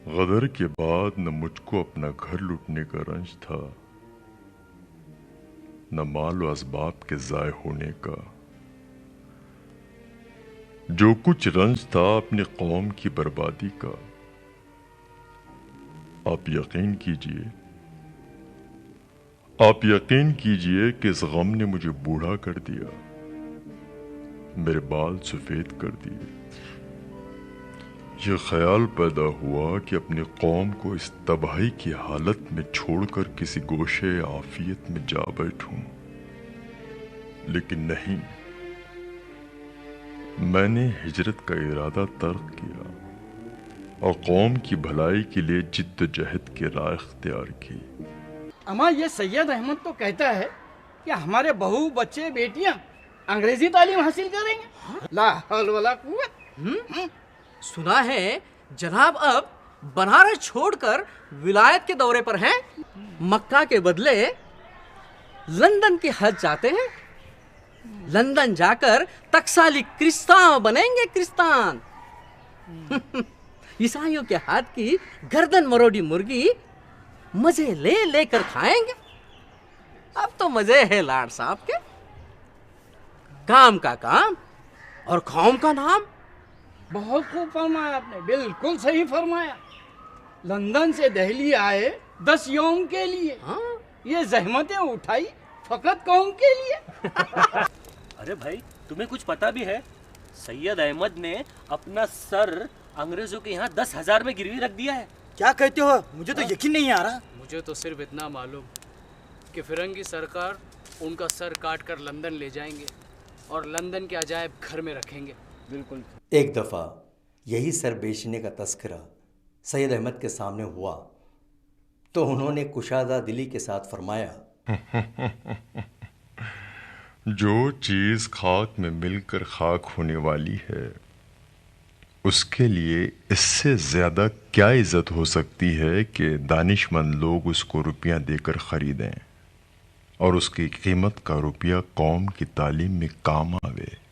غدر کے بعد نہ مجھ کو اپنا گھر لوٹنے کا رنج تھا، نہ مال و اسباب کے ضائع ہونے کا۔ جو کچھ رنج تھا اپنی قوم کی بربادی کا۔ آپ یقین کیجئے کہ اس غم نے مجھے بوڑھا کر دیا، میرے بال سفید کر دیے۔ یہ خیال پیدا ہوا کہ اپنی قوم کو اس تباہی کی حالت میں چھوڑ کر کسی گوشے عافیت میں جا بیٹھوں، لیکن نہیں، میں نے ہجرت کا ارادہ ترک کیا اور قوم کی بھلائی کے لیے جد و جہد کی راہ اختیار کی۔ اما یہ سید احمد تو کہتا ہے کہ ہمارے بہو بچے بیٹیاں انگریزی تعلیم حاصل کریں گے۔ لا حول ولا قوت۔ سنا ہے جناب اب بنارس چھوڑ کر ولایت کے دورے پر ہیں، مکہ کے بدلے لندن کے حج جاتے ہیں، لندن جا کر ٹکسالی کرستان بنیں گے، کرستان۔ عیسائیوں کے ہاتھ کی گردن مروڑی مرغی مزے لے لے کر کھائیں گے۔ اب تو مزے ہیں لاڈ صاحب کے، کام کا کام اور قوم کا نام۔ بہت خوب فرمایا آپ نے، بالکل صحیح فرمایا۔ لندن سے دہلی آئے 10 یوم کے لیے، یہ زحمتیں اٹھائی فقط قوم کے لیے۔ ارے بھائی تمہیں کچھ پتا بھی ہے؟ سید احمد نے اپنا سر انگریزوں کے یہاں 10,000 میں گروی رکھ دیا ہے۔ کیا کہتے ہو؟ مجھے تو یقین نہیں آ رہا۔ مجھے تو صرف اتنا معلوم کہ فرنگی سرکار ان کا سر کاٹ کر لندن لے جائیں گے اور لندن کے عجائب گھر میں رکھیں گے۔ بالکل۔ ایک دفعہ یہی سر بیچنے کا تذکرہ سید احمد کے سامنے ہوا تو انہوں نے کشادہ دلی کے ساتھ فرمایا، جو چیز خاک میں مل کر خاک ہونے والی ہے اس کے لیے اس سے زیادہ کیا عزت ہو سکتی ہے کہ دانش مند لوگ اس کو روپیہ دے کر خریدیں اور اس کی قیمت کا روپیہ قوم کی تعلیم میں کام آوے۔